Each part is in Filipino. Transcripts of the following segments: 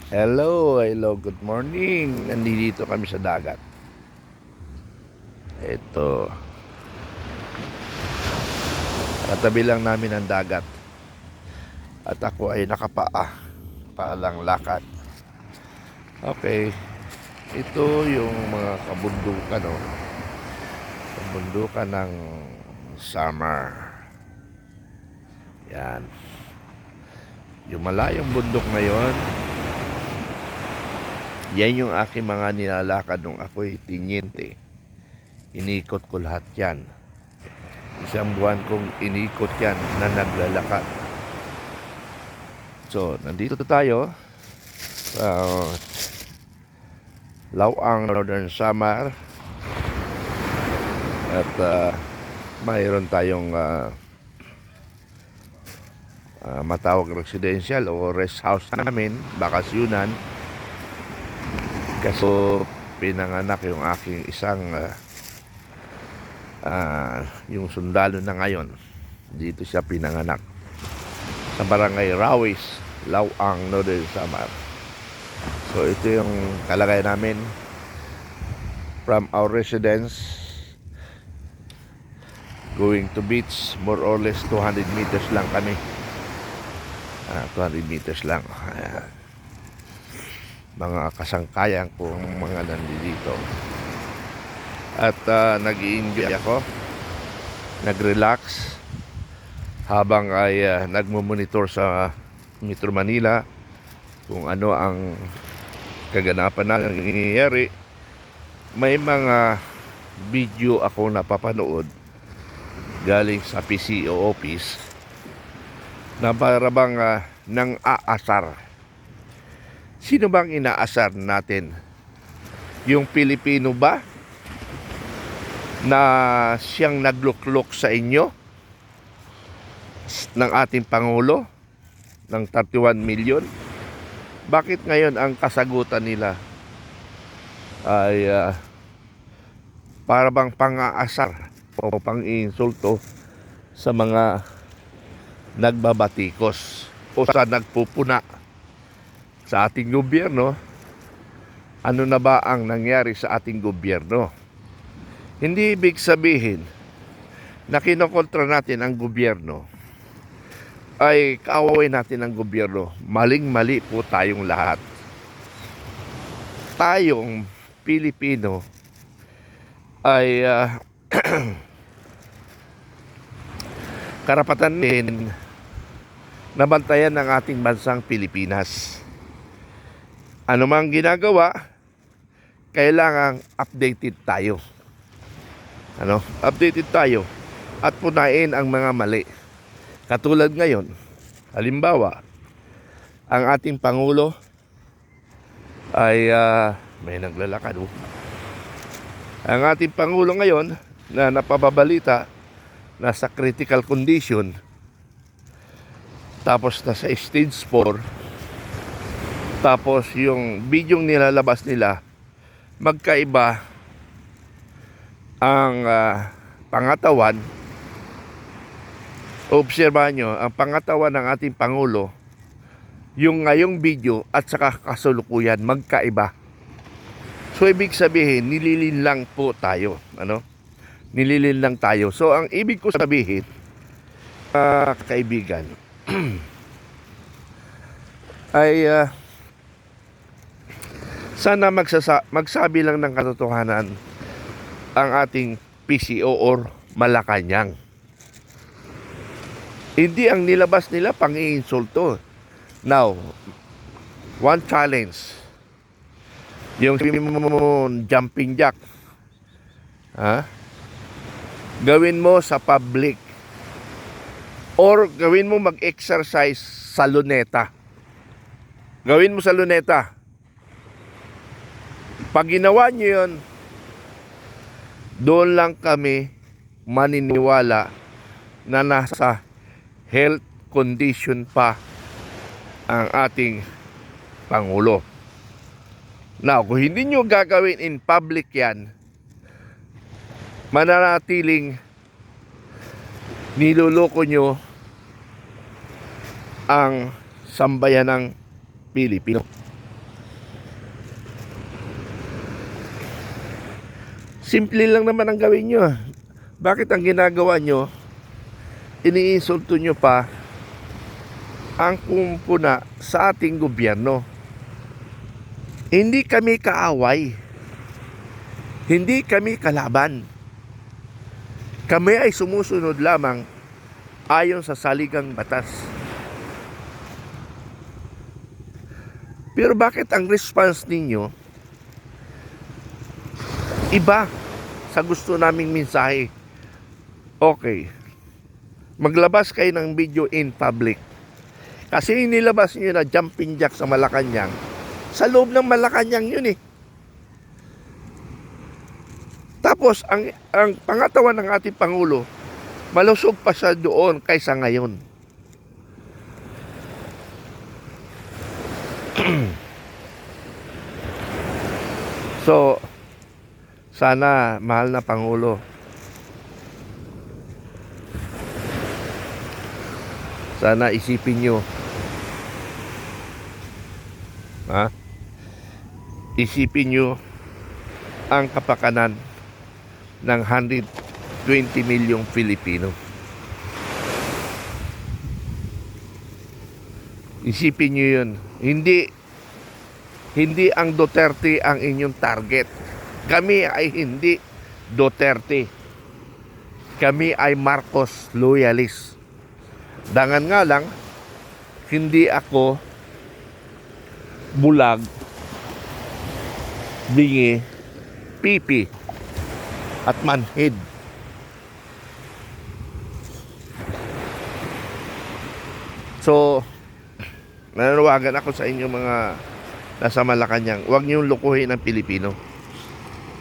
Hello, good morning. Nandito kami sa dagat. Ito, katabi lang namin ang dagat. At ako ay nakapaa, paalang lakad. Okay, ito yung mga kabundukan, no? Kabundukan ng summer. Yan. Yung malayong bundok na yon, yan yung aking mga nilalakad nung ako'y tinyente. Inikot ko lahat yan. Isang buwan kong inikot yan na naglalakad. So, nandito tayo sa Lawang Northern Samar. At mayroon tayong matawag residential o rest house namin, bakasyunan. Kaso pinanganak yung aking isang yung sundalo na ngayon. Dito siya pinanganak sa barangay Rawis, Lawang Northern Samar. So ito yung kalagay namin from our residence going to beach. More or less 200 meters lang kami. 200 meters lang. Mga kasangkayan kong mga nandito. At nag-i-enjoy ako, nag-relax habang ay nagmo-monitor sa Metro Manila kung ano ang kaganapan na nangyayari. May mga video ako napapanood galing sa PCO office na parabang nang aasar. Sino bang inaasar natin? Yung Pilipino ba na siyang nagluklok sa inyo ng ating Pangulo ng 31 million? Bakit ngayon ang kasagutan nila ay para bang pang-aasar o pang-insulto sa mga nagbabatikos o sa nagpupuna sa ating gobyerno? Ano na ba ang nangyari sa ating gobyerno? Hindi ibig sabihin na kinokontra natin ang gobyerno ay kaaway natin ang gobyerno. Maling-mali po tayong lahat. Tayong Pilipino ay karapatan din na bantayan ng ating bansang Pilipinas. Ano mang ginagawa, kailangang updated tayo. Updated tayo at punain ang mga mali. Katulad ngayon, halimbawa, ang ating Pangulo ay may naglalakad. Ang ating Pangulo ngayon na napababalita nasa critical condition, tapos nasa stage 4, tapos yung bidyong nilalabas nila magkaiba ang pangatawan. Obserbahan nyo, ang pangatawan ng ating Pangulo, yung ngayong video at saka kasulukuyan, magkaiba. So ibig sabihin, nililin lang po tayo. Nililin lang tayo. So ang ibig ko sabihin, kaibigan, ay sana magsabi lang ng katotohanan ang ating PCO or Malacanang. Hindi ang nilabas nila pang-iinsulto. Now, one challenge. Yung jumping jack, gawin mo sa public or gawin mo mag-exercise sa luneta. Gawin mo sa luneta. Pag ginawa nyo yun, doon lang kami maniniwala na nasa health condition pa ang ating Pangulo. Now, kung hindi nyo gagawin in public yan, mananatiling niloloko nyo ang sambayanang Pilipino. Simple lang naman ang gawin nyo. Bakit ang ginagawa nyo, iniinsulto nyo pa ang pumpuna sa ating gobyerno? Hindi kami kaaway. Hindi kami kalaban. Kami ay sumusunod lamang ayon sa saligang batas. Pero bakit ang response ninyo iba sa gusto naming mensahe? Okay, maglabas kayo ng video in public. Kasi nilabas nyo na jumping jack sa Malacanang. Sa loob ng Malacanang yun eh. Tapos, ang pangatawan ng ating Pangulo, malusog pa siya doon kaysa ngayon. So, sana, mahal na Pangulo, sana isipin nyo, isipin nyo ang kapakanan ng 120 milyong Pilipino. Isipin nyo yun. Hindi ang Duterte ang inyong target. Kami ay hindi Duterte. Kami ay Marcos loyalist. Dangan nga lang, hindi ako bulag, bingi, pipi, at manhid. So, nananawagan ako sa inyo mga nasa Malacanang, huwag niyong lukuhin ang Pilipino.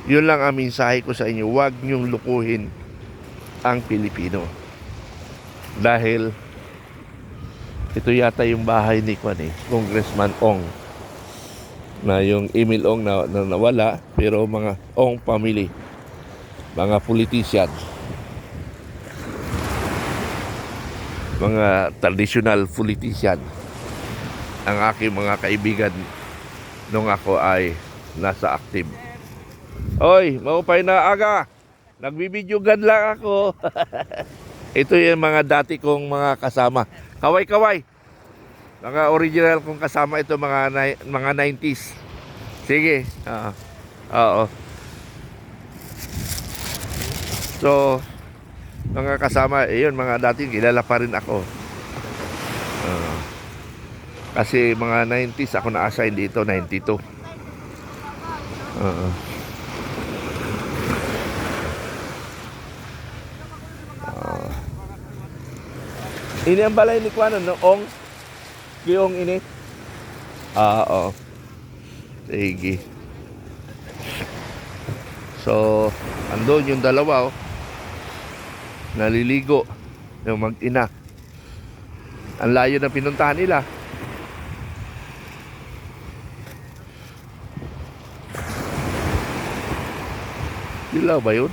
Yun lang ang mensahe ko sa inyo, huwag niyong lukuhin ang Pilipino. Dahil ito yata yung bahay ni Congressman Ong, na yung Emil Ong na nawala, pero mga Ong family, mga politician, mga traditional politician, ang aking mga kaibigan nung ako ay nasa active. Oy, maupay na aga, nagbibidyogan lang ako. Ito yung mga dati kong mga kasama. Kaway-kaway. Mga original kong kasama ito, mga 90s. Sige. Oo. So, mga kasama, yun, mga dati kilala pa rin ako. Kasi mga 90s ako na-assign dito, 92. Ini ang balay ni Kuano, no? Ong? Giyong ini? Oo. Sige. So, andun yung dalawa, oh. Naliligo. Yung mag-ina. Ang layo na pinuntahan nila. Dilaw ba yun?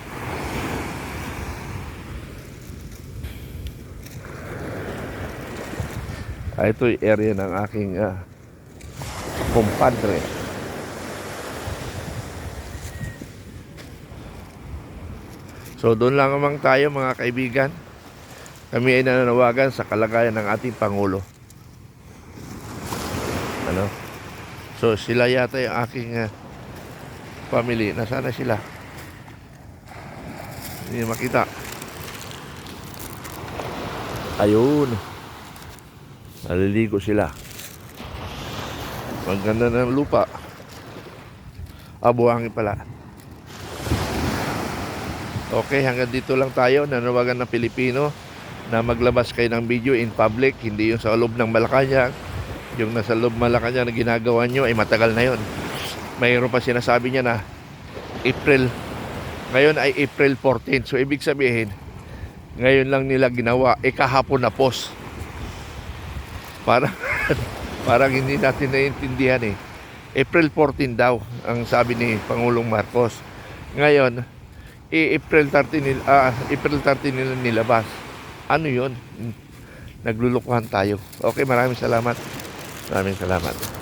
Ito yung area ng aking kumpadre. So doon lang naman tayo mga kaibigan. Kami ay nananawagan sa kalagayan ng ating Pangulo. Ano? So sila yata yung aking family. Nasaan na sila? Hindi makita. Ayun. Naliligo sila. Maganda ng lupa. Buhangin pala. Okay, hanggang dito lang tayo. Nanawagan ng Pilipino na maglabas kayo ng video in public. Hindi yung sa loob ng Malacanang. Yung nasa loob Malacanang na ginagawa nyo ay matagal na yon. Mayroon pa sinasabi niya na April. Ngayon ay April 14. So ibig sabihin, ngayon lang nila ginawa. Kahapon na post. Parang hindi natin naiintindihan eh. April 14 daw ang sabi ni Pangulong Marcos. Ngayon, April 30 nila nilabas. Ano yun? Naglulukuhan tayo. Okay, maraming salamat. Maraming salamat.